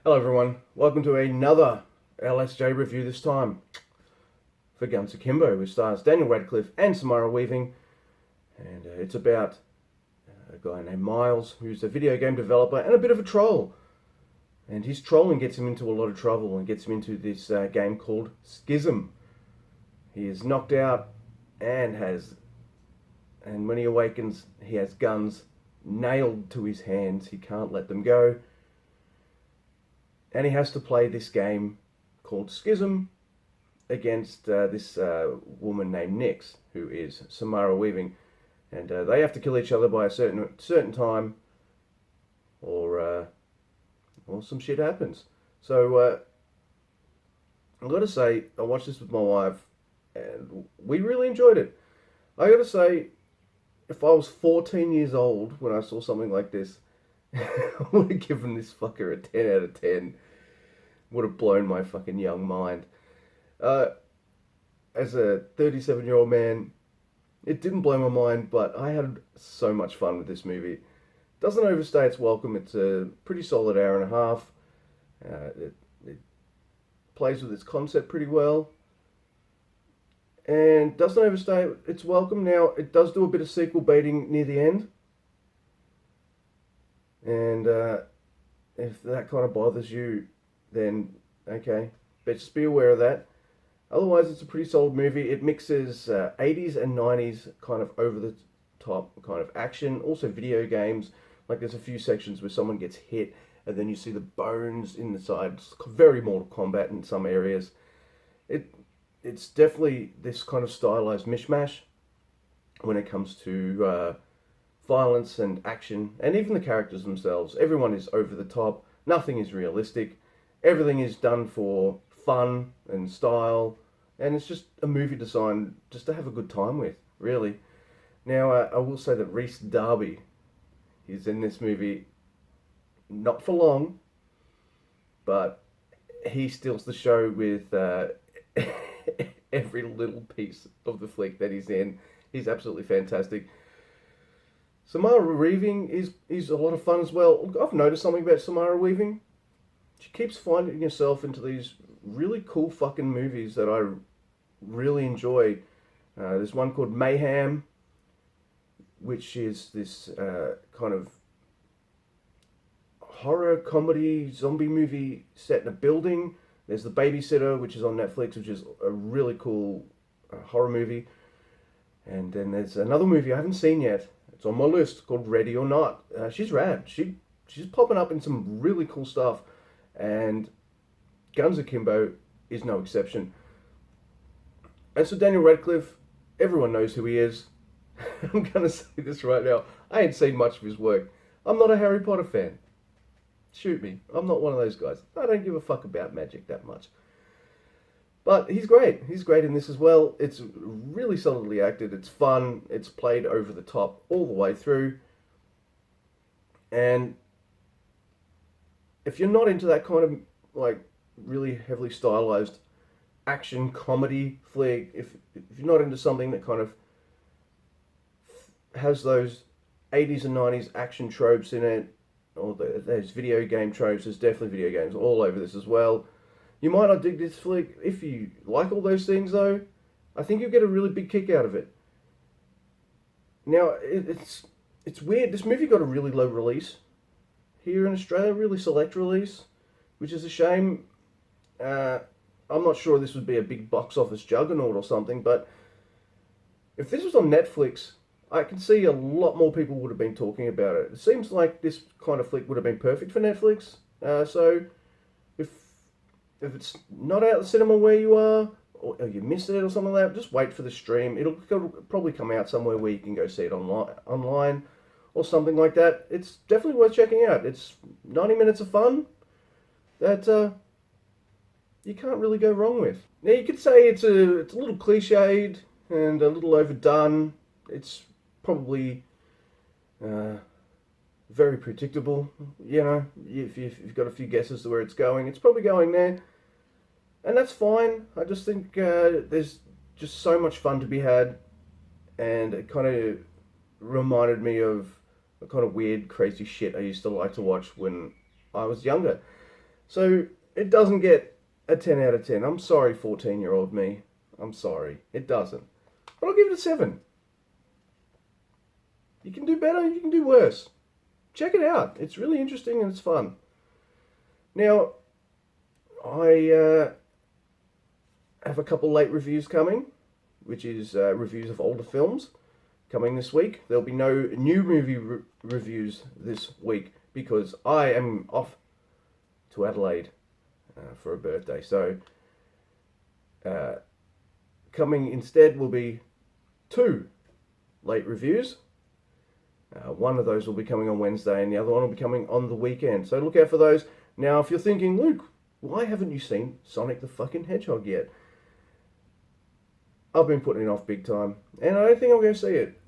Hello everyone, welcome to another LSJ review, this time for Guns Akimbo, which stars Daniel Radcliffe and Samara Weaving, and it's about a guy named Miles, who's a video game developer and a bit of a troll, and his trolling gets him into a lot of trouble and gets him into this game called Schism. He is knocked out and when he awakens, he has guns nailed to his hands. He can't let them go. And he has to play this game called Schism against this woman named Nyx, who is Samara Weaving. And they have to kill each other by a certain time, or some shit happens. So I've got to say, I watched this with my wife, and we really enjoyed it. I got to say, if I was 14 years old when I saw something like this, I would have given this fucker a 10 out of 10. Would have blown my fucking young mind. As a 37-year-old man, it didn't blow my mind, but I had so much fun with this movie. Doesn't overstay its welcome. It's a pretty solid hour and a half. It plays with its concept pretty well. And doesn't overstay its welcome. Now, it does do a bit of sequel baiting near the end. And if that kind of bothers you, then okay, but just be aware of that. Otherwise, it's a pretty solid movie. It mixes 80s and 90s kind of over the top kind of action, also video games. Like there's a few sections where someone gets hit and then you see the bones in the side. It's very Mortal Kombat in some areas. It's definitely this kind of stylized mishmash when it comes to violence and action, and even the characters themselves. Everyone is over the top. Nothing is realistic. Everything is done for fun and style, and it's just a movie designed just to have a good time with, really. Now, I will say that Rhys Darby is in this movie, not for long, but he steals the show with every little piece of the flick that he's in. He's absolutely fantastic. Samara Weaving is a lot of fun as well. I've noticed something about Samara Weaving. She keeps finding herself into these really cool fucking movies that I really enjoy. There's one called Mayhem, which is this kind of horror comedy zombie movie set in a building. There's The Babysitter, which is on Netflix, which is a really cool horror movie. And then there's another movie I haven't seen yet. It's on my list, called Ready or Not. She's rad. She's popping up in some really cool stuff. And Guns Akimbo is no exception. And so Daniel Radcliffe, everyone knows who he is. I'm going to say this right now. I ain't seen much of his work. I'm not a Harry Potter fan. Shoot me. I'm not one of those guys. I don't give a fuck about magic that much. But he's great. He's great in this as well. It's really solidly acted. It's fun. It's played over the top all the way through. And if you're not into that kind of like really heavily stylized action comedy flick, if you're not into something that kind of has those 80s and 90s action tropes in it, or those video game tropes, there's definitely video games all over this as well. You might not dig this flick. If you like all those things, though, I think you'll get a really big kick out of it. Now, it's weird. This movie got a really low release here in Australia, really select release, which is a shame. I'm not sure this would be a big box office juggernaut or something, but if this was on Netflix, I can see a lot more people would have been talking about it. It seems like this kind of flick would have been perfect for Netflix. So if it's not out of the cinema where you are, or you missed it or something like that, just wait for the stream. It'll probably come out somewhere where you can go see it online or something like that. It's definitely worth checking out. It's 90 minutes of fun that you can't really go wrong with. Now, you could say it's a little cliched and a little overdone. It's probably very predictable. You know, if you've got a few guesses to where it's going, it's probably going there. And that's fine. I just think there's just so much fun to be had. And it kind of reminded me of the kind of weird, crazy shit I used to like to watch when I was younger. So it doesn't get a 10 out of 10. I'm sorry, 14-year-old me. I'm sorry. It doesn't. But I'll give it a 7. You can do better, you can do worse. Check it out. It's really interesting and it's fun. Now, I have a couple late reviews coming, which is reviews of older films coming this week. There'll be no new movie reviews this week because I am off to Adelaide for a birthday. So, coming instead will be 2 late reviews. One of those will be coming on Wednesday and the other one will be coming on the weekend. So look out for those. Now, if you're thinking, Luke, why haven't you seen Sonic the fucking Hedgehog yet? I've been putting it off big time, and I don't think I'm going to see it.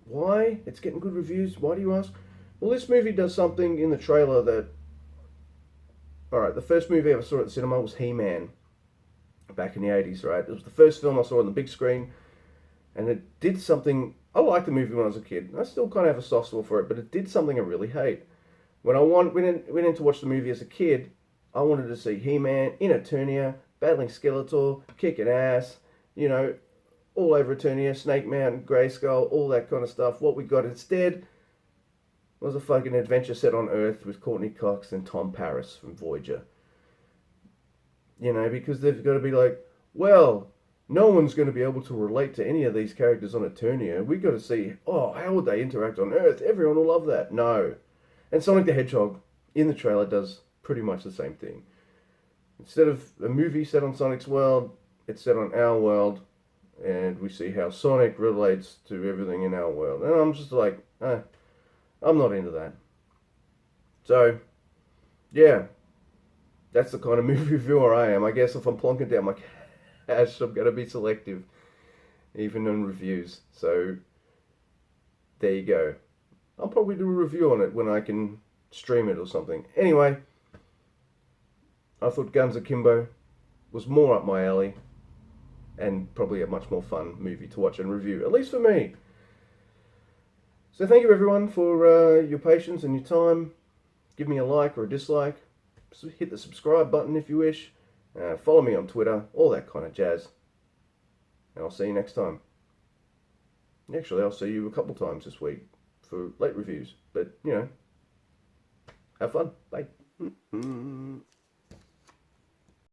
Why? It's getting good reviews. Why do you ask? Well, this movie does something in the trailer that... Alright, the first movie I ever saw at the cinema was He-Man, back in the 80s, right? It was the first film I saw on the big screen, and it did something... I liked the movie when I was a kid. I still kind of have a soft spot for it, but it did something I really hate. When I went in to watch the movie as a kid, I wanted to see He-Man in Eternia, battling Skeletor, kicking ass, you know, all over Eternia, Snake Mountain, Grayskull, all that kind of stuff. What we got instead was a fucking adventure set on Earth with Courtney Cox and Tom Paris from Voyager. You know, because they've got to be like, well, no one's going to be able to relate to any of these characters on Eternia. We've got to see, oh, how would they interact on Earth? Everyone will love that. No. And Sonic the Hedgehog, in the trailer, does pretty much the same thing. Instead of a movie set on Sonic's world, it's set on our world, and we see how Sonic relates to everything in our world. And I'm just like, I'm not into that. So, yeah, that's the kind of movie reviewer I am. I guess if I'm plonking down my cash, I'm going to be selective, even on reviews. So, there you go. I'll probably do a review on it when I can stream it or something. Anyway, I thought Guns Akimbo was more up my alley and probably a much more fun movie to watch and review, at least for me. So thank you everyone for your patience and your time. Give me a like or a dislike. Hit the subscribe button if you wish. Follow me on Twitter, all that kind of jazz. And I'll see you next time. Actually, I'll see you a couple times this week for late reviews. But, you know, have fun. Bye.